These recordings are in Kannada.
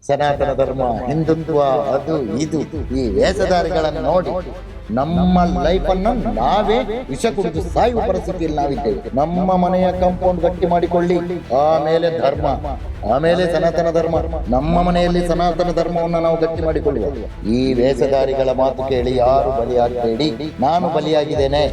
ಸನಾತನ ಧರ್ಮ, ಹಿಂದುತ್ವ, ಅದು ಇದು ಈ ವೇಷಧಾರಿಗಳನ್ನು ನೋಡಿ ನಮ್ಮ ಲೈಫ್ ಅನ್ನು ನಾವೇ ವಿಷ ಕುಡಿದು ಸಾಯುವ ಪರಿಸ್ಥಿತಿಯಲ್ಲಿ ನಾವಿದ್ದೇವೆ. ನಮ್ಮ ಮನೆಯ ಕಾಂಪೌಂಡ್ ಗಟ್ಟಿ ಮಾಡಿಕೊಳ್ಳಿ, ಆಮೇಲೆ ಧರ್ಮ, ಆಮೇಲೆ ಸನಾತನ ಧರ್ಮ. ನಮ್ಮ ಮನೆಯಲ್ಲಿ ಸನಾತನ ಧರ್ಮವನ್ನು ನಾವು ಗಟ್ಟಿ ಮಾಡಿಕೊಳ್ಳುವ. ಈ ವೇಷಧಾರಿಗಳ ಮಾತು ಕೇಳಿ ಯಾರು ಬಲಿಯಾಗಬೇಡಿ. ನಾನು ಬಲಿಯಾಗಿದ್ದೇನೆ.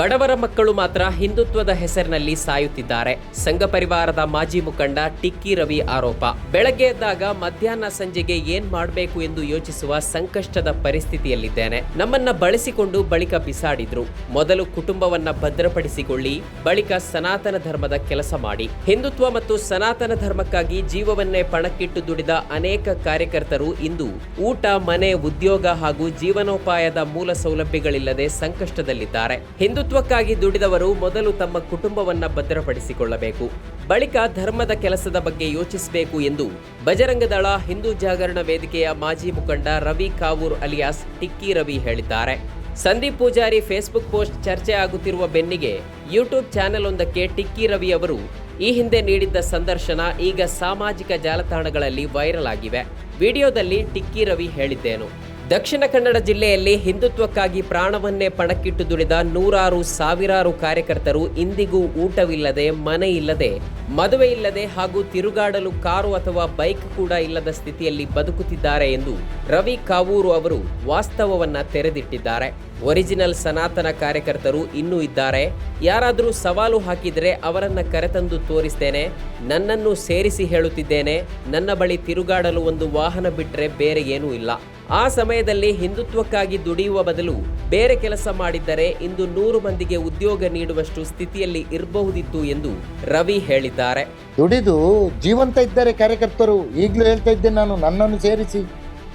ಬಡವರ ಮಕ್ಕಳು ಮಾತ್ರ ಹಿಂದುತ್ವದ ಹೆಸರಿನಲ್ಲಿ ಸಾಯುತ್ತಿದ್ದಾರೆ. ಸಂಘ ಪರಿವಾರದ ಮಾಜಿ ಮುಖಂಡ ಟಿಕ್ಕಿ ರವಿ ಆರೋಪ. ಬೆಳಗ್ಗೆ ಎದ್ದಾಗ ಮಧ್ಯಾಹ್ನ ಸಂಜೆಗೆ ಏನ್ ಮಾಡಬೇಕು ಎಂದು ಯೋಚಿಸುವ ಸಂಕಷ್ಟದ ಪರಿಸ್ಥಿತಿಯಲ್ಲಿದ್ದೇನೆ. ನಮ್ಮನ್ನ ಬಳಸಿಕೊಂಡು ಬಳಿಕ ಬಿಸಾಡಿದ್ರು. ಮೊದಲು ಕುಟುಂಬವನ್ನ ಭದ್ರಪಡಿಸಿಕೊಳ್ಳಿ, ಬಳಿಕ ಸನಾತನ ಧರ್ಮದ ಕೆಲಸ ಮಾಡಿ. ಹಿಂದುತ್ವ ಮತ್ತು ಸನಾತನ ಧರ್ಮಕ್ಕಾಗಿ ಜೀವವನ್ನೇ ಪಣಕ್ಕಿಟ್ಟು ದುಡಿದ ಅನೇಕ ಕಾರ್ಯಕರ್ತರು ಇಂದು ಊಟ, ಮನೆ, ಉದ್ಯೋಗ ಹಾಗೂ ಜೀವನೋಪಾಯದ ಮೂಲ ಸೌಲಭ್ಯಗಳಿಲ್ಲದೆ ಸಂಕಷ್ಟದಲ್ಲಿದ್ದಾರೆ. ಹಿಂದುತ್ವಕ್ಕಾಗಿ ದುಡಿದವರು ಮೊದಲು ತಮ್ಮ ಕುಟುಂಬವನ್ನ ಭದ್ರಪಡಿಸಿಕೊಳ್ಳಬೇಕು, ಬಳಿಕ ಧರ್ಮದ ಕೆಲಸದ ಬಗ್ಗೆ ಯೋಚಿಸಬೇಕು ಎಂದು ಬಜರಂಗದಳ ಹಿಂದೂ ಜಾಗರಣ ವೇದಿಕೆಯ ಮಾಜಿ ಮುಖಂಡ ರವಿ ಕಾವೂರ್ ಅಲಿಯಾಸ್ ಟಿಕ್ಕಿ ರವಿ ಹೇಳಿದ್ದಾರೆ. ಸಂದೀಪ್ ಪೂಜಾರಿ ಫೇಸ್ಬುಕ್ ಪೋಸ್ಟ್ ಚರ್ಚೆ ಆಗುತ್ತಿರುವ ಬೆನ್ನಿಗೆ ಯೂಟ್ಯೂಬ್ ಚಾನೆಲ್ ಒಂದಕ್ಕೆ ಟಿಕ್ಕಿ ರವಿ ಅವರು ಈ ಹಿಂದೆ ನೀಡಿದ್ದ ಸಂದರ್ಶನ ಈಗ ಸಾಮಾಜಿಕ ಜಾಲತಾಣಗಳಲ್ಲಿ ವೈರಲ್ ಆಗಿವೆ. ವಿಡಿಯೋದಲ್ಲಿ ಟಿಕ್ಕಿ ರವಿ ಹೇಳಿದ್ದೇನು: ದಕ್ಷಿಣ ಕನ್ನಡ ಜಿಲ್ಲೆಯಲ್ಲಿ ಹಿಂದುತ್ವಕ್ಕಾಗಿ ಪ್ರಾಣವನ್ನೇ ಪಣಕ್ಕಿಟ್ಟು ದುಡಿದ ನೂರಾರು ಸಾವಿರಾರು ಕಾರ್ಯಕರ್ತರು ಇಂದಿಗೂ ಊಟವಿಲ್ಲದೆ, ಮನೆ ಇಲ್ಲದೆ, ಮದುವೆ ಇಲ್ಲದೆ ಹಾಗೂ ತಿರುಗಾಡಲು ಕಾರು ಅಥವಾ ಬೈಕ್ ಕೂಡ ಇಲ್ಲದ ಸ್ಥಿತಿಯಲ್ಲಿ ಬದುಕುತ್ತಿದ್ದಾರೆ ಎಂದು ರವಿ ಕಾವೂರು ಅವರು ವಾಸ್ತವವನ್ನ ತೆರೆದಿಟ್ಟಿದ್ದಾರೆ. ಒರಿಜಿನಲ್ ಸನಾತನ ಕಾರ್ಯಕರ್ತರು ಇನ್ನೂ ಇದ್ದಾರೆ. ಯಾರಾದರೂ ಸವಾಲು ಹಾಕಿದರೆ ಅವರನ್ನ ಕರೆತಂದು ತೋರಿಸ್ತೇನೆ. ನನ್ನನ್ನು ಸೇರಿಸಿ ಹೇಳುತ್ತಿದ್ದೇನೆ, ನನ್ನ ಬಳಿ ತಿರುಗಾಡಲು ಒಂದು ವಾಹನ ಬಿಟ್ಟರೆ ಬೇರೆ ಏನೂ ಇಲ್ಲ. ಆ ಸಮಯದಲ್ಲಿ ಹಿಂದುತ್ವಕ್ಕಾಗಿ ದುಡಿಯುವ ಬದಲು ಬೇರೆ ಕೆಲಸ ಮಾಡಿದ್ದರೆ ಇಂದು 100 ಮಂದಿಗೆ ಉದ್ಯೋಗ ನೀಡುವಷ್ಟು ಸ್ಥಿತಿಯಲ್ಲಿ ಇರಬಹುದಿತ್ತು ಎಂದು ರವಿ ಹೇಳಿದ್ದಾರೆ. ದುಡಿದು ಜೀವಂತ ಇದ್ದಾರೆ ಕಾರ್ಯಕರ್ತರು. ಈಗಲೂ ಹೇಳ್ತಾ ಇದ್ದೇನೆ ನಾನು, ನನ್ನನ್ನು ಸೇರಿಸಿ.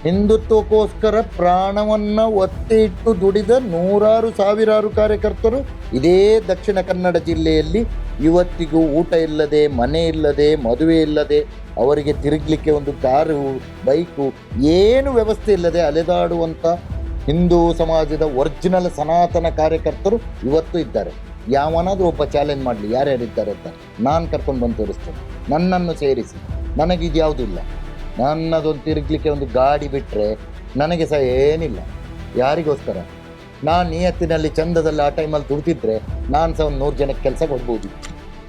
ಹಿಂದುತ್ವಕ್ಕೋಸ್ಕರ ಪ್ರಾಣವನ್ನ ಒತ್ತಿ ಇಟ್ಟು ದುಡಿದ ನೂರಾರು ಸಾವಿರಾರು ಕಾರ್ಯಕರ್ತರು ಇದೇ ದಕ್ಷಿಣ ಕನ್ನಡ ಜಿಲ್ಲೆಯಲ್ಲಿ ಇವತ್ತಿಗೂ ಊಟ ಇಲ್ಲದೆ, ಮನೆ ಇಲ್ಲದೆ, ಮದುವೆ ಇಲ್ಲದೆ, ಅವರಿಗೆ ತಿರುಗಲಿಕ್ಕೆ ಒಂದು ಕಾರು, ಬೈಕು ಏನು ವ್ಯವಸ್ಥೆ ಇಲ್ಲದೆ ಅಲೆದಾಡುವಂಥ ಹಿಂದೂ ಸಮಾಜದ ಒರಿಜಿನಲ್ ಸನಾತನ ಕಾರ್ಯಕರ್ತರು ಇವತ್ತು ಇದ್ದಾರೆ. ಯಾವನಾದರೂ ಒಬ್ಬ ಚಾಲೆಂಜ್ ಮಾಡಲಿ ಯಾರ್ಯಾರಿದ್ದಾರೆ ಅಂತ, ನಾನು ಕರ್ಕೊಂಡು ಬಂದು ತೋರಿಸ್ತೇನೆ. ನನ್ನನ್ನು ಸೇರಿಸಿ. ನನಗಿದು ಯಾವುದೂ ಇಲ್ಲ. ನನ್ನದೊಂದು ತಿರುಗಲಿಕ್ಕೆ ಒಂದು ಗಾಡಿ ಬಿಟ್ಟರೆ ನನಗೆ ಸಹ ಏನಿಲ್ಲ. ಯಾರಿಗೋಸ್ಕರ? ನಾನು ನಿಯತ್ತಿನಲ್ಲಿ ಚಂದದಲ್ಲಿ ಆ ಟೈಮಲ್ಲಿ ದುಡ್ದಿದ್ರೆ ನಾನು ಸಹ ಒಂದು 100 ಜನಕ್ಕೆ ಕೆಲಸ ಕೊಡ್ಬೋದು.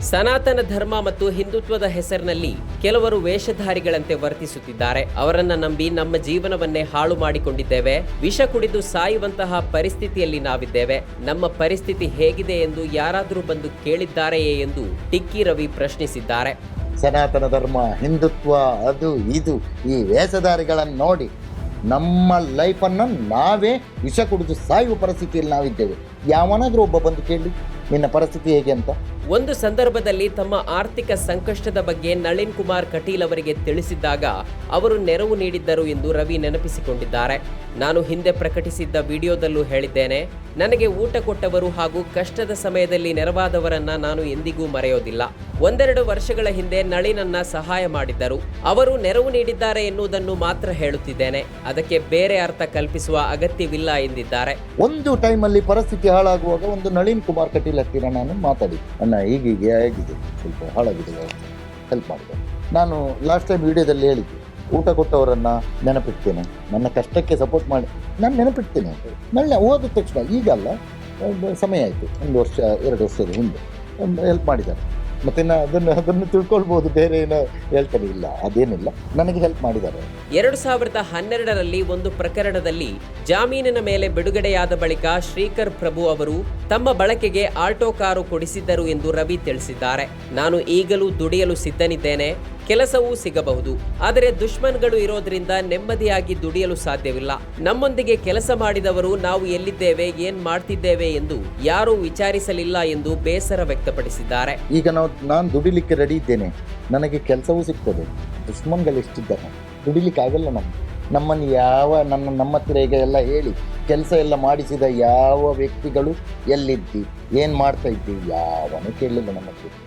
ಸನಾತನ ಧರ್ಮ ಮತ್ತು ಹಿಂದುತ್ವದ ಹೆಸರಿನಲ್ಲಿ ಕೆಲವರು ವೇಷಧಾರಿಗಳಂತೆ ವರ್ತಿಸುತ್ತಿದ್ದಾರೆ. ಅವರನ್ನ ನಂಬಿ ನಮ್ಮ ಜೀವನವನ್ನೇ ಹಾಳು ಮಾಡಿಕೊಂಡಿದ್ದೇವೆ. ವಿಷ ಕುಡಿದು ಸಾಯುವಂತಹ ಪರಿಸ್ಥಿತಿಯಲ್ಲಿ ನಾವಿದ್ದೇವೆ. ನಮ್ಮ ಪರಿಸ್ಥಿತಿ ಹೇಗಿದೆ ಎಂದು ಯಾರಾದರೂ ಬಂದು ಕೇಳಿದ್ದಾರೆಯೇ ಎಂದು ಟಿಕ್ಕಿ ರವಿ ಪ್ರಶ್ನಿಸಿದ್ದಾರೆ. ಸನಾತನ ಧರ್ಮ, ಹಿಂದುತ್ವ, ಅದು ಇದು ಈ ವೇಷಧಾರಿಗಳನ್ನು ನೋಡಿ ನಮ್ಮ ಲೈಫನ್ನು ನಾವೇ ವಿಷ ಕುಡಿದು ಸಾಯುವ ಪರಿಸ್ಥಿತಿಯಲ್ಲಿ ನಾವಿದ್ದೇವೆ. ಯಾವನಾದರೂ ಒಬ್ಬ ಬಂದು ಕೇಳಿ ನಿನ್ನ ಪರಿಸ್ಥಿತಿ ಹೇಗೆ ಅಂತ. ಒಂದು ಸಂದರ್ಭದಲ್ಲಿ ತಮ್ಮ ಆರ್ಥಿಕ ಸಂಕಷ್ಟದ ಬಗ್ಗೆ ನಳಿನ್ ಕುಮಾರ್ ಕಟೀಲ್ ಅವರಿಗೆ ತಿಳಿಸಿದ್ದಾಗ ಅವರು ನೆರವು ನೀಡಿದ್ದರು ಎಂದು ರವಿ ನೆನಪಿಸಿಕೊಂಡಿದ್ದಾರೆ. ನಾನು ಹಿಂದೆ ಪ್ರಕಟಿಸಿದ್ದ ವಿಡಿಯೋದಲ್ಲೂ ಹೇಳಿದ್ದೇನೆ, ನನಗೆ ಊಟ ಕೊಟ್ಟವರು ಹಾಗೂ ಕಷ್ಟದ ಸಮಯದಲ್ಲಿ ನೆರವಾದವರನ್ನ ನಾನು ಎಂದಿಗೂ ಮರೆಯೋದಿಲ್ಲ. 1-2 ವರ್ಷಗಳ ಹಿಂದೆ ನಳಿನನ್ನ ಸಹಾಯ ಮಾಡಿದ್ದರು. ಅವರು ನೆರವು ನೀಡಿದ್ದಾರೆ ಎನ್ನುವುದನ್ನು ಮಾತ್ರ ಹೇಳುತ್ತಿದ್ದೇನೆ. ಅದಕ್ಕೆ ಬೇರೆ ಅರ್ಥ ಕಲ್ಪಿಸುವ ಅಗತ್ಯವಿಲ್ಲ ಎಂದಿದ್ದಾರೆ. ಒಂದು ಟೈಮಲ್ಲಿ ಪರಿಸ್ಥಿತಿ ಹಾಳಾಗುವಾಗ ಒಂದು ನಳಿನ್ ಕುಮಾರ್ ಕಟೀಲ್ ಹತ್ತಿರ ನಾನು ಮಾತಾಡಿ, ಅಣ್ಣ ಹೀಗೀಗೆ ಆಗಿದೆ, ಸ್ವಲ್ಪ ಹಾಳಾಗಿದೆ, ಹೆಲ್ಪ್ ಮಾಡಿದೆ. ನಾನು ಲಾಸ್ಟ್ ಟೈಮ್ ವಿಡಿಯೋದಲ್ಲಿ ಹೇಳಿದ್ದೆ, ಊಟ ಕೊಟ್ಟವರನ್ನು ನೆನಪಿಡ್ತೇನೆ, ನನ್ನ ಕಷ್ಟಕ್ಕೆ ಸಪೋರ್ಟ್ ಮಾಡಿ ನಾನು ನೆನಪಿಡ್ತೇನೆ. ನಳ್ಳಿ ಹೋದ ತಕ್ಷಣ, ಈಗಲ್ಲ, ಸಮಯ ಆಯಿತು, 1 ವರ್ಷ 2 ವರ್ಷದ ಹಿಂದೆ ಹೆಲ್ಪ್ ಮಾಡಿದ್ದಾರೆ. ಮತ್ತೆ ಅದನ್ನು ತಿಳ್ಕೊಳ್ಬೋದು, ಬೇರೆ ಏನೋ ಹೇಳ್ತಾರೆ, ಇಲ್ಲ ಅದೇನಿಲ್ಲ, ನನಗೆ ಹೆಲ್ಪ್ ಮಾಡಿದ್ದಾರೆ. 2012ರಲ್ಲಿ ಒಂದು ಪ್ರಕರಣದಲ್ಲಿ ಜಾಮೀನಿನ ಮೇಲೆ ಬಿಡುಗಡೆಯಾದ ಬಳಿಕ ಶ್ರೀಕರ್ ಪ್ರಭು ಅವರು ತಮ್ಮ ಬಳಕೆಗೆ ಆಲ್ಟೋ ಕಾರು ಕೊಡಿಸಿದ್ದರು ಎಂದು ರವಿ ತಿಳಿಸಿದ್ದಾರೆ. ನಾನು ಈಗಲೂ ದುಡಿಯಲು ಸಿದ್ಧನಿದ್ದೇನೆ, ಕೆಲಸವೂ ಸಿಗಬಹುದು. ಆದರೆ ದುಶ್ಮನ್ಗಳು ಇರೋದ್ರಿಂದ ನೆಮ್ಮದಿಯಾಗಿ ದುಡಿಯಲು ಸಾಧ್ಯವಿಲ್ಲ. ನಮ್ಮೊಂದಿಗೆ ಕೆಲಸ ಮಾಡಿದವರು ನಾವು ಎಲ್ಲಿದ್ದೇವೆ, ಏನ್ ಮಾಡ್ತಿದ್ದೇವೆ ಎಂದು ಯಾರೂ ವಿಚಾರಿಸಲಿಲ್ಲ ಎಂದು ಬೇಸರ ವ್ಯಕ್ತಪಡಿಸಿದ್ದಾರೆ. ಈಗ ನಾನು ದುಡಿಲಿಕ್ಕೆ ರೆಡಿ ಇದ್ದೇನೆ, ನನಗೆ ಕೆಲಸವೂ ಸಿಗ್ತದೆ. ದುಶ್ಮನ್ಗಳು ಎಷ್ಟಿದ್ದಾರೆ, ದುಡಿಲಿಕ್ಕೆ ಆಗಲ್ಲ. ನಮ್ಮನ್ನು ನಮ್ಮ ಹತ್ತಿರ ಈಗ ಎಲ್ಲ ಹೇಳಿ ಕೆಲಸ ಎಲ್ಲ ಮಾಡಿಸಿದ ಯಾವ ವ್ಯಕ್ತಿಗಳು ಎಲ್ಲಿದ್ದಿ, ಏನು ಮಾಡ್ತಾ ಇದ್ದಿ, ಯಾವನೂ ಕೇಳಲಿಲ್ಲ ನಮ್ಮ ಹತ್ರ.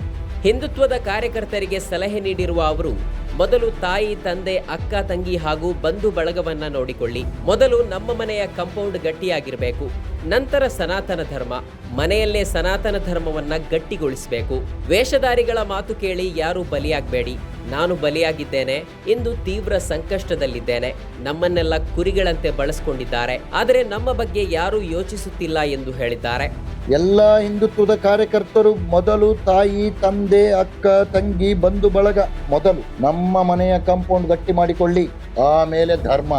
ಹಿಂದುತ್ವದ ಕಾರ್ಯಕರ್ತರಿಗೆ ಸಲಹೆ ನೀಡಿರುವ ಅವರು, ಮೊದಲು ತಾಯಿ, ತಂದೆ, ಅಕ್ಕ, ತಂಗಿ ಹಾಗೂ ಬಂಧು ಬಳಗವನ್ನ ನೋಡಿಕೊಳ್ಳಿ. ಮೊದಲು ನಮ್ಮ ಮನೆಯ ಕಾಂಪೌಂಡ್ ಗಟ್ಟಿಯಾಗಿರಬೇಕು. ನಂತರ ಸನಾತನ ಧರ್ಮ. ಮನೆಯಲ್ಲೇ ಸನಾತನ ಧರ್ಮವನ್ನ ಗಟ್ಟಿಗೊಳಿಸಬೇಕು. ವೇಷಧಾರಿಗಳ ಮಾತು ಕೇಳಿ ಯಾರೂ ಬಲಿಯಾಗಬೇಡಿ. ನಾನು ಬಲಿಯಾಗಿದ್ದೇನೆ. ಇಂದು ತೀವ್ರ ಸಂಕಷ್ಟದಲ್ಲಿದ್ದೇನೆ. ನಮ್ಮನ್ನೆಲ್ಲ ಕುರಿಗಳಂತೆ ಬಳಸಿಕೊಂಡಿದ್ದಾರೆ. ಆದರೆ ನಮ್ಮ ಬಗ್ಗೆ ಯಾರೂ ಯೋಚಿಸುತ್ತಿಲ್ಲ ಎಂದು ಹೇಳಿದ್ದಾರೆ. ಎಲ್ಲ ಹಿಂದುತ್ವದ ಕಾರ್ಯಕರ್ತರು ಮೊದಲು ತಾಯಿ, ತಂದೆ, ಅಕ್ಕ, ತಂಗಿ, ಬಂಧು ಬಳಗ ಮೊದಲು ನಮ್ಮ ಮನೆಯ ಕಾಂಪೌಂಡ್ ಗಟ್ಟಿ ಮಾಡಿಕೊಳ್ಳಿ. ಆಮೇಲೆ ಧರ್ಮ,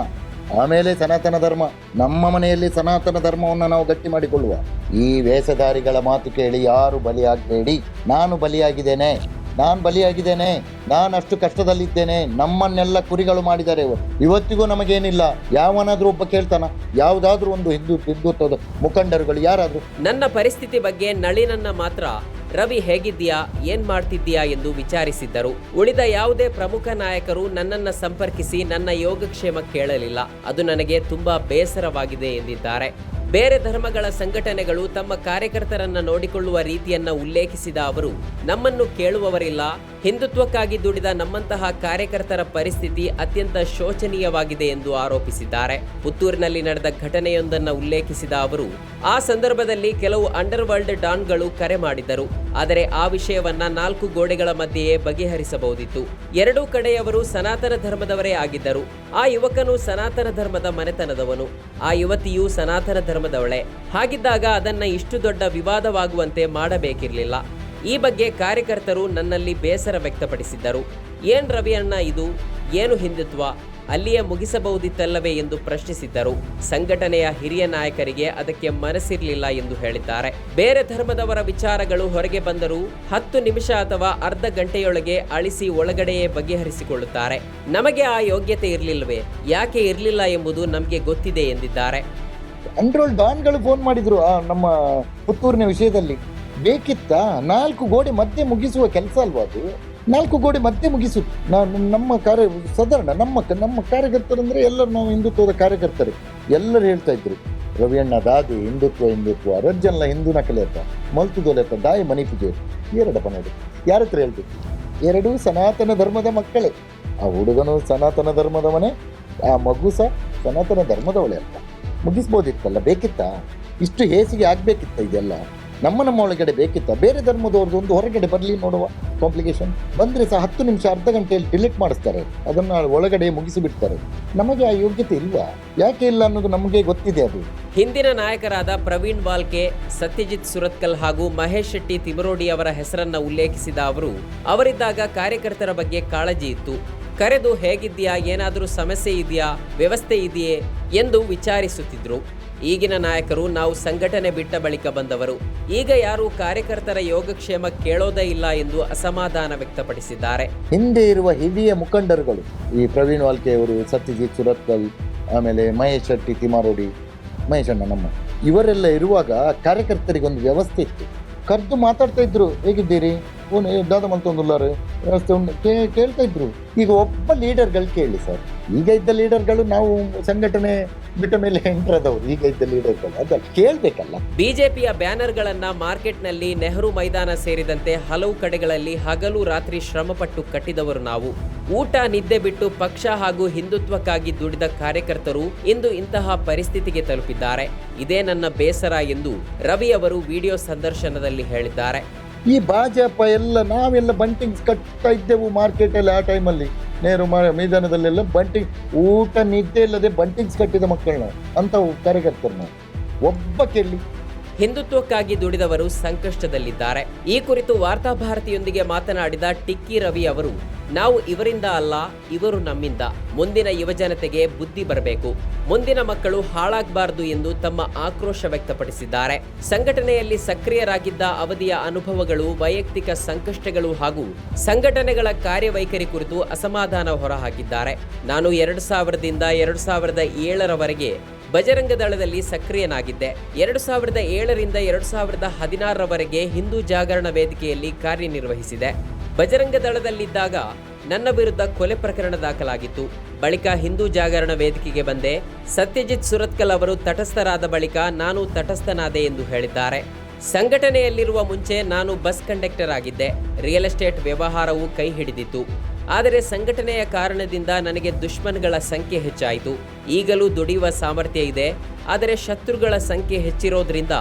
ಆಮೇಲೆ ಸನಾತನ ಧರ್ಮ. ನಮ್ಮ ಮನೆಯಲ್ಲಿ ಸನಾತನ ಧರ್ಮವನ್ನು ನಾವು ಗಟ್ಟಿ ಮಾಡಿಕೊಳ್ಳುವ. ಈ ವೇಷಧಾರಿಗಳ ಮಾತು ಕೇಳಿ ಯಾರು ಬಲಿಯಾಗಬೇಡಿ. ನಾನು ಬಲಿಯಾಗಿದ್ದೇನೆ. ನಾನು ಅಷ್ಟು ಕಷ್ಟದಲ್ಲಿದ್ದೇನೆ. ನಮ್ಮನ್ನೆಲ್ಲ ಕುರಿಗಳು ಮಾಡಿದ್ದಾರೆ. ಇವತ್ತಿಗೂ ನಮಗೇನಿಲ್ಲ. ಯಾವನಾದ್ರೂ ಒಬ್ಬ ಕೇಳ್ತಾನ? ಯಾವುದಾದ್ರೂ ಒಂದು ಹಿಂದುತ್ವದ ಮುಖಂಡರುಗಳು ಯಾರಾದ್ರೂ? ನನ್ನ ಪರಿಸ್ಥಿತಿ ಬಗ್ಗೆ ನಳಿನನ್ನ ಮಾತ್ರ ರವಿ ಹೇಗಿದ್ದೀಯಾ, ಏನ್ ಮಾಡ್ತಿದ್ದೀಯಾ ಎಂದು ವಿಚಾರಿಸಿದ್ದರು. ಉಳಿದ ಯಾವುದೇ ಪ್ರಮುಖ ನಾಯಕರು ನನ್ನನ್ನ ಸಂಪರ್ಕಿಸಿ ನನ್ನ ಯೋಗಕ್ಷೇಮ ಕೇಳಲಿಲ್ಲ. ಅದು ನನಗೆ ತುಂಬಾ ಬೇಸರವಾಗಿದೆ ಎಂದಿದ್ದಾರೆ. ಬೇರೆ ಧರ್ಮಗಳ ಸಂಘಟನೆಗಳು ತಮ್ಮ ಕಾರ್ಯಕರ್ತರನ್ನ ನೋಡಿಕೊಳ್ಳುವ ರೀತಿಯನ್ನ ಉಲ್ಲೇಖಿಸಿದ ಅವರು, ನಮ್ಮನ್ನು ಕೇಳುವವರಿಲ್ಲ. ಹಿಂದುತ್ವಕ್ಕಾಗಿ ದುಡಿದ ನಮ್ಮಂತಹ ಕಾರ್ಯಕರ್ತರ ಪರಿಸ್ಥಿತಿ ಅತ್ಯಂತ ಶೋಚನೀಯವಾಗಿದೆ ಎಂದು ಆರೋಪಿಸಿದ್ದಾರೆ. ಪುತ್ತೂರಿನಲ್ಲಿ ನಡೆದ ಘಟನೆಯೊಂದನ್ನು ಉಲ್ಲೇಖಿಸಿದ ಅವರು, ಆ ಸಂದರ್ಭದಲ್ಲಿ ಕೆಲವು ಅಂಡರ್ ವರ್ಲ್ಡ್ ಡಾನ್ಗಳು ಕರೆ ಮಾಡಿದ್ದರು. ಆದರೆ ಆ ವಿಷಯವನ್ನ 4 ಗೋಡೆಗಳ ಮಧ್ಯೆಯೇ ಬಗೆಹರಿಸಬಹುದಿತ್ತು. ಎರಡೂ ಕಡೆಯವರು ಸನಾತನ ಧರ್ಮದವರೇ ಆಗಿದ್ದರು. ಆ ಯುವಕನು ಸನಾತನ ಧರ್ಮದ ಮನೆತನದವನು, ಆ ಯುವತಿಯು ಸನಾತನ ಧರ್ಮದವಳೆ. ಹಾಗಿದ್ದಾಗ ಅದನ್ನ ಇಷ್ಟು ದೊಡ್ಡ ವಿವಾದವಾಗುವಂತೆ ಮಾಡಬೇಕಿರಲಿಲ್ಲ. ಈ ಬಗ್ಗೆ ಕಾರ್ಯಕರ್ತರು ನನ್ನಲ್ಲಿ ಬೇಸರ ವ್ಯಕ್ತಪಡಿಸಿದ್ದರು. ಏನ್ ರವಿ ಅಣ್ಣ ಇದು, ಏನು ಹಿಂದುತ್ವ, ಅಲ್ಲಿಯೇ ಮುಗಿಸಬಹುದಿತ್ತಲ್ಲವೇ ಎಂದು ಪ್ರಶ್ನಿಸಿದ್ದರು. ಸಂಘಟನೆಯ ಹಿರಿಯ ನಾಯಕರಿಗೆ ಅದಕ್ಕೆ ಮನಸ್ಸಿರಲಿಲ್ಲ ಎಂದು ಹೇಳಿದ್ದಾರೆ. ಬೇರೆ ಧರ್ಮದವರ ವಿಚಾರಗಳು ಹೊರಗೆ ಬಂದರೂ 10 ನಿಮಿಷ ಅಥವಾ ಅರ್ಧ ಗಂಟೆಯೊಳಗೆ ಅಳಿಸಿ ಒಳಗಡೆಯೇ ಬಗೆಹರಿಸಿಕೊಳ್ಳುತ್ತಾರೆ. ನಮಗೆ ಆ ಯೋಗ್ಯತೆ ಇರಲಿಲ್ಲವೇ? ಯಾಕೆ ಇರಲಿಲ್ಲ ಎಂಬುದು ನಮಗೆ ಗೊತ್ತಿದೆ ಎಂದಿದ್ದಾರೆ. ಅಂಡರ್ ಡಾನ್ಗಳು ಫೋನ್ ಮಾಡಿದ್ರು ನಮ್ಮ ಪುತ್ತೂರಿನ ವಿಷಯದಲ್ಲಿ. ಬೇಕಿತ್ತಾ? 4 ಗೋಡೆ ಮಧ್ಯೆ ಮುಗಿಸುವ ಕೆಲಸ ಅಲ್ವಾ ಅದು? 4 ಗೋಡೆ ಮಧ್ಯೆ ಮುಗಿಸು. ನಮ್ಮ ಸಾಧಾರಣ ನಮ್ಮ ಕಾರ್ಯಕರ್ತರಂದ್ರೆ ಎಲ್ಲರೂ ನಾವು ಹಿಂದುತ್ವದ ಕಾರ್ಯಕರ್ತರು. ಎಲ್ಲರೂ ಹೇಳ್ತಾ ಇದ್ರು, ರವಿಯಣ್ಣ ದಾದಿ ಹಿಂದುತ್ವ ರಜ್ಜಲ್ಲ ಹಿಂದೂ ನಕಲೇತ ಮಲ್ತುದೋಲೆತ ದಾಯಿ ಮನಿಪಿಗೆ ಎರಡಪ್ಪ ನೋಡಿ. ಯಾರ ಹತ್ರ ಹೇಳ್ಬೇಕು? 2 ಸನಾತನ ಧರ್ಮದ ಮಕ್ಕಳೇ. ಆ ಹುಡುಗನು ಸನಾತನ ಧರ್ಮದವನೇ, ಆ ಮಗು ಸಹ ಸನಾತನ ಧರ್ಮದವಳೇ ಅಂತ. ಮುಗಿಸ್ಬೋದಿತ್ತಲ್ಲ? ಬೇಕಿತ್ತಾ? ಇಷ್ಟು ಹೇಸಿಗೆ ಆಗ್ಬೇಕಿತ್ತ? ಇದೆಲ್ಲ ನಮ್ಮ ಒಳಗಡೆ ಬೇಕಿತ್ತ? ಬೇರೆ ಧರ್ಮದವ್ರದ್ದು ಒಂದು ಹೊರಗಡೆ ಬರಲಿ ನೋಡುವ. ಕಾಂಪ್ಲಿಕೇಶನ್ ಬಂದರೆ ಸಹ 10 ನಿಮಿಷ ಅರ್ಧ ಗಂಟೆಯಲ್ಲಿ ಡಿಲೀಟ್ ಮಾಡಿಸ್ತಾರೆ, ಅದನ್ನು ಒಳಗಡೆ ಮುಗಿಸಿಬಿಡ್ತಾರೆ. ನಮಗೆ ಆ ಯೋಗ್ಯತೆ ಇಲ್ವಾ? ಯಾಕೆ ಇಲ್ಲ ಅನ್ನೋದು ನಮಗೆ ಗೊತ್ತಿದೆ. ಅದು ಹಿಂದಿನ ನಾಯಕರಾದ ಪ್ರವೀಣ್ ವಾಲ್ಕೆ, ಸತ್ಯಜಿತ್ ಸುರತ್ಕಲ್ ಹಾಗೂ ಮಹೇಶ್ ಶೆಟ್ಟಿ ತಿಮರೋಡಿ ಅವರ ಹೆಸರನ್ನ ಉಲ್ಲೇಖಿಸಿದ ಅವರು, ಅವರಿದ್ದಾಗ ಕಾರ್ಯಕರ್ತರ ಬಗ್ಗೆ ಕಾಳಜಿ ಇತ್ತು. ಕರೆದು ಹೇಗಿದ್ದೀಯಾ, ಏನಾದರೂ ಸಮಸ್ಯೆ ಇದೆಯಾ, ವ್ಯವಸ್ಥೆ ಇದೆಯೇ ಎಂದು ವಿಚಾರಿಸುತ್ತಿದ್ರು. ಈಗಿನ ನಾಯಕರು ನಾವು ಸಂಘಟನೆ ಬಿಟ್ಟ ಬಳಿಕ ಬಂದವರು. ಈಗ ಯಾರು ಕಾರ್ಯಕರ್ತರ ಯೋಗಕ್ಷೇಮ ಕೇಳೋದೇ ಇಲ್ಲ ಎಂದು ಅಸಮಾಧಾನ ವ್ಯಕ್ತಪಡಿಸಿದ್ದಾರೆ. ಹಿಂದೆ ಇರುವ ಹಿರಿಯ ಮುಖಂಡರುಗಳು, ಈ ಪ್ರವೀಣ್ ವಾಲ್ಕೆ ಅವರು, ಸತ್ಯಜಿತ್ ಸುರತ್ಕಲ್, ಆಮೇಲೆ ಮಹೇಶ್ ಶೆಟ್ಟಿ ತಿಮಾರೋಡಿ, ಮಹೇಶ್ ಅಣ್ಣ ನಮ್ಮ, ಇವರೆಲ್ಲ ಇರುವಾಗ ಕಾರ್ಯಕರ್ತರಿಗೊಂದು ವ್ಯವಸ್ಥೆ ಇತ್ತು. ಕರೆದು ಮಾತಾಡ್ತಾ ಇದ್ರು, ಹೇಗಿದ್ದೀರಿ, ದಾದ ಮಲ್ತೊಂದುಲ್ಲಾರು ವ್ಯವಸ್ಥೆ ಕೇಳ್ತಾ ಇದ್ರು. ಈಗ ಒಬ್ಬ ಲೀಡರ್ಗಳು ಕೇಳಿ ಸರ್, ಈಗ ಇದ್ದ ಲೀಡರ್ಗಳು ನಾವು ಸಂಘಟನೆ ಬಿಟ್ಟ ಮೇಲೆ ಎಂಟ್ರದವರು. ಈಗ ಇದ್ದ ಲೀಡರ್ಗಳು ಅದಲ್ಲ, ಕೇಳ್ಬೇಕಲ್ಲ. ಬಿಜೆಪಿಯ ಬ್ಯಾನರ್ಗಳನ್ನ ಮಾರ್ಕೆಟ್ನಲ್ಲಿ, ನೆಹರು ಮೈದಾನ ಸೇರಿದಂತೆ ಹಲವು ಕಡೆಗಳಲ್ಲಿ ಹಗಲು ರಾತ್ರಿ ಶ್ರಮಪಟ್ಟು ಕಟ್ಟಿದವರು ನಾವು. ಊಟ ನಿದ್ದೆ ಬಿಟ್ಟು ಪಕ್ಷ ಹಾಗೂ ಹಿಂದುತ್ವಕ್ಕಾಗಿ ದುಡಿದ ಕಾರ್ಯಕರ್ತರು ಇಂದು ಇಂತಹ ಪರಿಸ್ಥಿತಿಗೆ ತಲುಪಿದ್ದಾರೆ. ಇದೇ ನನ್ನ ಬೇಸರ ಎಂದು ರವಿ ಅವರು ವಿಡಿಯೋ ಸಂದರ್ಶನದಲ್ಲಿ ಹೇಳಿದ್ದಾರೆ. ಈ ಭಾಜಪ ಎಲ್ಲ ನಾವೆಲ್ಲ ಬಂಟಿಂಗ್ಸ್ ಕಟ್ತಾ ಇದ್ದೆವು ಮಾರ್ಕೆಟಲ್ಲಿ. ಆ ಟೈಮಲ್ಲಿ ನೆಹರು ಮೈದಾನದಲ್ಲೆಲ್ಲ ಬಂಟಿಂಗ್, ಊಟ ನಿದ್ದೆ ಇಲ್ಲದೆ ಬಂಟಿಂಗ್ಸ್ ಕಟ್ಟಿದ ಮಕ್ಕಳನ್ನ, ಅಂಥವು ಕಾರ್ಯಕರ್ತರನ್ನ ಒಬ್ಬ ಕೇಳಿ. ಹಿಂದುತ್ವಕ್ಕಾಗಿ ದುಡಿದವರು ಸಂಕಷ್ಟದಲ್ಲಿದ್ದಾರೆ. ಈ ಕುರಿತು ವಾರ್ತಾಭಾರತಿಯೊಂದಿಗೆ ಮಾತನಾಡಿದ ಟಿಕ್ಕಿ ರವಿ ಅವರು, ನಾವು ಇವರಿಂದ ಅಲ್ಲ, ಇವರು ನಮ್ಮಿಂದ. ಮುಂದಿನ ಯುವಜನತೆಗೆ ಬುದ್ಧಿ ಬರಬೇಕು, ಮುಂದಿನ ಮಕ್ಕಳು ಹಾಳಾಗಬಾರದು ಎಂದು ತಮ್ಮ ಆಕ್ರೋಶ ವ್ಯಕ್ತಪಡಿಸಿದ್ದಾರೆ. ಸಂಘಟನೆಯಲ್ಲಿ ಸಕ್ರಿಯರಾಗಿದ್ದ ಅವಧಿಯ ಅನುಭವಗಳು, ವೈಯಕ್ತಿಕ ಸಂಕಷ್ಟಗಳು ಹಾಗೂ ಸಂಘಟನೆಗಳ ಕಾರ್ಯವೈಖರಿ ಕುರಿತು ಅಸಮಾಧಾನ ಹೊರಹಾಕಿದ್ದಾರೆ. ನಾನು 2000ರಿಂದ 2007ರವರೆಗೆ ಬಜರಂಗ ದಳದಲ್ಲಿ ಸಕ್ರಿಯನಾಗಿದ್ದೆ. 2007ರಿಂದ 2016ರವರೆಗೆ ಹಿಂದೂ ಜಾಗರಣ ವೇದಿಕೆಯಲ್ಲಿ ಕಾರ್ಯನಿರ್ವಹಿಸಿದೆ. ಬಜರಂಗ ದಳದಲ್ಲಿದ್ದಾಗ ನನ್ನ ವಿರುದ್ಧ ಕೊಲೆ ಪ್ರಕರಣ ದಾಖಲಾಗಿತ್ತು. ಬಳಿಕ ಹಿಂದೂ ಜಾಗರಣ ವೇದಿಕೆಗೆ ಬಂದೆ. ಸತ್ಯಜಿತ್ ಸುರತ್ಕಲ್ ಅವರು ತಟಸ್ಥರಾದ ಬಳಿಕ ನಾನು ತಟಸ್ಥನಾದೆ ಎಂದು ಹೇಳಿದ್ದಾರೆ. ಸಂಘಟನೆಯಲ್ಲಿರುವ ಮುಂಚೆ ನಾನು ಬಸ್ ಕಂಡಕ್ಟರ್ ಆಗಿದ್ದೆ. ರಿಯಲ್ ಎಸ್ಟೇಟ್ ವ್ಯವಹಾರವು ಕೈ ಹಿಡಿದಿತ್ತು. ಆದರೆ ಸಂಘಟನೆಯ ಕಾರಣದಿಂದ ನನಗೆ ದುಶ್ಮನ್ಗಳ ಸಂಖ್ಯೆ ಹೆಚ್ಚಾಯಿತು. ಈಗಲೂ ದುಡಿಯುವ ಸಾಮರ್ಥ್ಯ ಇದೆ, ಆದರೆ ಶತ್ರುಗಳ ಸಂಖ್ಯೆ ಹೆಚ್ಚಿರೋದ್ರಿಂದ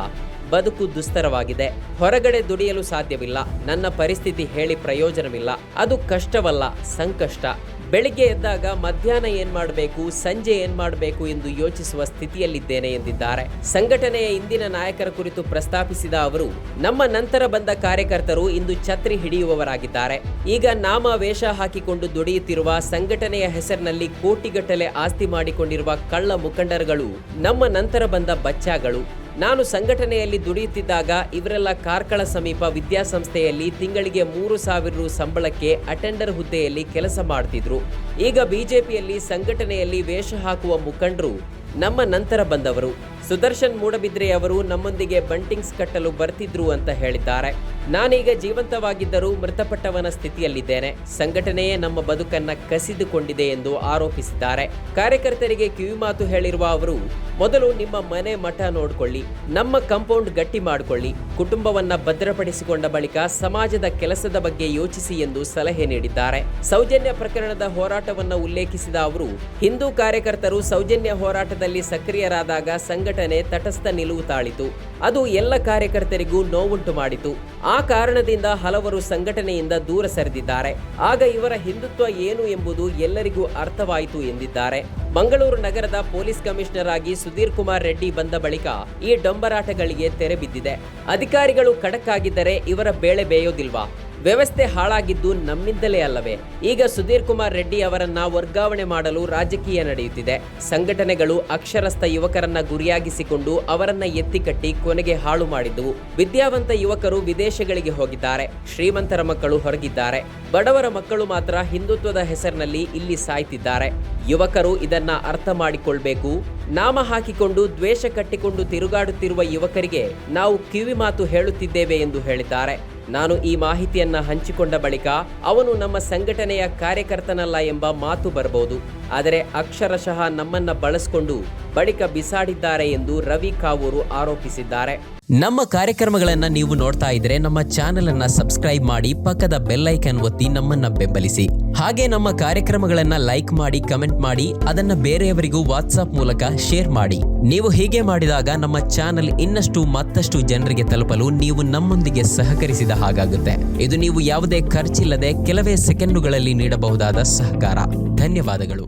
ಬದುಕು ದುಸ್ತರವಾಗಿದೆ. ಹೊರಗಡೆ ದುಡಿಯಲು ಸಾಧ್ಯವಿಲ್ಲ. ನನ್ನ ಪರಿಸ್ಥಿತಿ ಹೇಳಿ ಪ್ರಯೋಜನವಿಲ್ಲ. ಅದು ಕಷ್ಟವಲ್ಲ, ಸಂಕಷ್ಟ. ಬೆಳಿಗ್ಗೆ ಎದ್ದಾಗ ಮಧ್ಯಾಹ್ನ ಏನ್ ಮಾಡಬೇಕು, ಸಂಜೆ ಏನ್ ಮಾಡಬೇಕು ಎಂದು ಯೋಚಿಸುವ ಸ್ಥಿತಿಯಲ್ಲಿದ್ದೇನೆ ಎಂದಿದ್ದಾರೆ. ಸಂಘಟನೆಯ ಇಂದಿನ ನಾಯಕರ ಕುರಿತು ಪ್ರಸ್ತಾಪಿಸಿದ ಅವರು, ನಮ್ಮ ನಂತರ ಬಂದ ಕಾರ್ಯಕರ್ತರು ಇಂದು ಛತ್ರಿ ಹಿಡಿಯುವವರಾಗಿದ್ದಾರೆ. ಈಗ ನಾಮ ವೇಷ ಹಾಕಿಕೊಂಡು ದುಡಿಯುತ್ತಿರುವ, ಸಂಘಟನೆಯ ಹೆಸರಿನಲ್ಲಿ ಕೋಟಿಗಟ್ಟಲೆ ಆಸ್ತಿ ಮಾಡಿಕೊಂಡಿರುವ ಕಳ್ಳ ಮುಖಂಡರುಗಳು ನಮ್ಮ ನಂತರ ಬಂದ ಬಚ್ಚಾಗಳು. ನಾನು ಸಂಘಟನೆಯಲ್ಲಿ ದುಡಿಯುತ್ತಿದ್ದಾಗ ಇವರೆಲ್ಲ ಕಾರ್ಕಳ ಸಮೀಪ ವಿದ್ಯಾಸಂಸ್ಥೆಯಲ್ಲಿ ತಿಂಗಳಿಗೆ 3,000 ರು ಸಂಬಳಕ್ಕೆ ಅಟೆಂಡರ್ ಹುದ್ದೆಯಲ್ಲಿ ಕೆಲಸ ಮಾಡ್ತಿದ್ರು. ಈಗ ಬಿಜೆಪಿಯಲ್ಲಿ ಸಂಘಟನೆಯಲ್ಲಿ ವೇಷ ಹಾಕುವ ಮುಖಂಡರು ನಮ್ಮ ನಂತರ ಬಂದವರು. ಸುದರ್ಶನ್ ಮೂಡಬಿದ್ರೆ ಅವರು ನಮ್ಮೊಂದಿಗೆ ಬಂಟಿಂಗ್ಸ್ ಕಟ್ಟಲು ಬರ್ತಿದ್ರು ಅಂತ ಹೇಳಿದ್ದಾರೆ. ನಾನೀಗ ಜೀವಂತವಾಗಿದ್ದರೂ ಮೃತಪಟ್ಟವನ ಸ್ಥಿತಿಯಲ್ಲಿದ್ದೇನೆ. ಸಂಘಟನೆಯೇ ನಮ್ಮ ಬದುಕನ್ನ ಕಸಿದುಕೊಂಡಿದೆ ಎಂದು ಆರೋಪಿಸಿದ್ದಾರೆ. ಕಾರ್ಯಕರ್ತರಿಗೆ ಕಿವಿಮಾತು ಹೇಳಿರುವ ಅವರು, ಮೊದಲು ನಿಮ್ಮ ಮನೆ ಮಠ ನೋಡ್ಕೊಳ್ಳಿ, ನಮ್ಮ ಕಾಂಪೌಂಡ್ ಗಟ್ಟಿ ಮಾಡಿಕೊಳ್ಳಿ, ಕುಟುಂಬವನ್ನ ಭದ್ರಪಡಿಸಿಕೊಂಡ ಬಳಿಕ ಸಮಾಜದ ಕೆಲಸದ ಬಗ್ಗೆ ಯೋಚಿಸಿ ಎಂದು ಸಲಹೆ ನೀಡಿದ್ದಾರೆ. ಸೌಜನ್ಯ ಪ್ರಕರಣದ ಹೋರಾಟವನ್ನ ಉಲ್ಲೇಖಿಸಿದ ಅವರು, ಹಿಂದೂ ಕಾರ್ಯಕರ್ತರು ಸೌಜನ್ಯ ಹೋರಾಟದಲ್ಲಿ ಸಕ್ರಿಯರಾದಾಗ ಸಂಘಟನೆ ತಟಸ್ಥ ನಿಲುವು ತಾಳಿತು. ಅದು ಎಲ್ಲ ಕಾರ್ಯಕರ್ತರಿಗೂ ನೋವುಂಟು ಮಾಡಿತು. ಆ ಕಾರಣದಿಂದ ಹಲವರು ಸಂಘಟನೆಯಿಂದ ದೂರ ಸರಿದಿದ್ದಾರೆ. ಆಗ ಇವರ ಹಿಂದುತ್ವ ಏನು ಎಂಬುದು ಎಲ್ಲರಿಗೂ ಅರ್ಥವಾಯಿತು ಎಂದಿದ್ದಾರೆ. ಮಂಗಳೂರು ನಗರದ ಪೊಲೀಸ್ ಕಮಿಷನರ್ ಆಗಿ ಸುಧೀರ್ ಕುಮಾರ್ ರೆಡ್ಡಿ ಬಂದ ಬಳಿಕ ಈ ಡೊಂಬರಾಟಗಳಿಗೆ ತೆರೆ ಬಿದ್ದಿದೆ. ಅಧಿಕಾರಿಗಳು ಖಡಕ್ ಆಗಿದ್ದರೆ ಇವರ ಬೇಳೆ ಬೇಯೋದಿಲ್ವಾ? ವ್ಯವಸ್ಥೆ ಹಾಳಾಗಿದ್ದು ನಮ್ಮಿಂದಲೇ ಅಲ್ಲವೇ? ಈಗ ಸುಧೀರ್ ಕುಮಾರ್ ರೆಡ್ಡಿ ಅವರನ್ನ ವರ್ಗಾವಣೆ ಮಾಡಲು ರಾಜಕೀಯ ನಡೆಯುತ್ತಿದೆ. ಸಂಘಟನೆಗಳು ಅಕ್ಷರಸ್ಥ ಯುವಕರನ್ನ ಗುರಿಯಾಗಿಸಿಕೊಂಡು ಅವರನ್ನ ಎತ್ತಿಕಟ್ಟಿ ಕೊನೆಗೆ ಹಾಳು ಮಾಡಿದ್ದವು. ವಿದ್ಯಾವಂತ ಯುವಕರು ವಿದೇಶಗಳಿಗೆ ಹೋಗಿದ್ದಾರೆ. ಶ್ರೀಮಂತರ ಮಕ್ಕಳು ಹೊರಗಿದ್ದಾರೆ. ಬಡವರ ಮಕ್ಕಳು ಮಾತ್ರ ಹಿಂದುತ್ವದ ಹೆಸರಿನಲ್ಲಿ ಇಲ್ಲಿ ಸಾಯ್ತಿದ್ದಾರೆ. ಯುವಕರು ಇದನ್ನ ಅರ್ಥ ಮಾಡಿಕೊಳ್ಬೇಕು. ನಾಮ ಹಾಕಿಕೊಂಡು ದ್ವೇಷ ಕಟ್ಟಿಕೊಂಡು ತಿರುಗಾಡುತ್ತಿರುವ ಯುವಕರಿಗೆ ನಾವು ಕಿವಿ ಮಾತು ಹೇಳುತ್ತಿದ್ದೇವೆ ಎಂದು ಹೇಳಿದ್ದಾರೆ. ನಾನು ಈ ಮಾಹಿತಿಯನ್ನ ಹಂಚಿಕೊಂಡ ಬಳಿಕ ಅವನು ನಮ್ಮ ಸಂಘಟನೆಯ ಕಾರ್ಯಕರ್ತನಲ್ಲ ಎಂಬ ಮಾತು ಬರಬಹುದು. ಆದರೆ ಅಕ್ಷರಶಃ ನಮ್ಮನ್ನ ಬಳಸಿಕೊಂಡು ಬಳಿಕ ಬಿಸಾಡಿದ್ದಾರೆ ಎಂದು ರವಿ ಕಾವೂರು ಆರೋಪಿಸಿದ್ದಾರೆ. ನಮ್ಮ ಕಾರ್ಯಕ್ರಮಗಳನ್ನ ನೀವು ನೋಡ್ತಾ ಇದ್ರೆ ನಮ್ಮ ಚಾನೆಲ್ ಅನ್ನ ಸಬ್ಸ್ಕ್ರೈಬ್ ಮಾಡಿ, ಪಕ್ಕದ ಬೆಲ್ ಐಕಾನ್ ಒತ್ತಿ ನಮ್ಮನ್ನ ಬೆಂಬಲಿಸಿ. ಹಾಗೆ ನಮ್ಮ ಕಾರ್ಯಕ್ರಮಗಳನ್ನ ಲೈಕ್ ಮಾಡಿ, ಕಮೆಂಟ್ ಮಾಡಿ, ಅದನ್ನ ಬೇರೆಯವರಿಗೂ ವಾಟ್ಸ್ಆಪ್ ಮೂಲಕ ಶೇರ್ ಮಾಡಿ. ನೀವು ಹೀಗೆ ಮಾಡಿದಾಗ ನಮ್ಮ ಚಾನೆಲ್ ಇನ್ನಷ್ಟು ಮತ್ತಷ್ಟು ಜನರಿಗೆ ತಲುಪಲು ನೀವು ನಮ್ಮೊಂದಿಗೆ ಸಹಕರಿಸಿದ ಹಾಗಾಗುತ್ತೆ. ಇದು ನೀವು ಯಾವುದೇ ಖರ್ಚಿಲ್ಲದೆ ಕೆಲವೇ ಸೆಕೆಂಡುಗಳಲ್ಲಿ ನೀಡಬಹುದಾದ ಸಹಕಾರ. ಧನ್ಯವಾದಗಳು.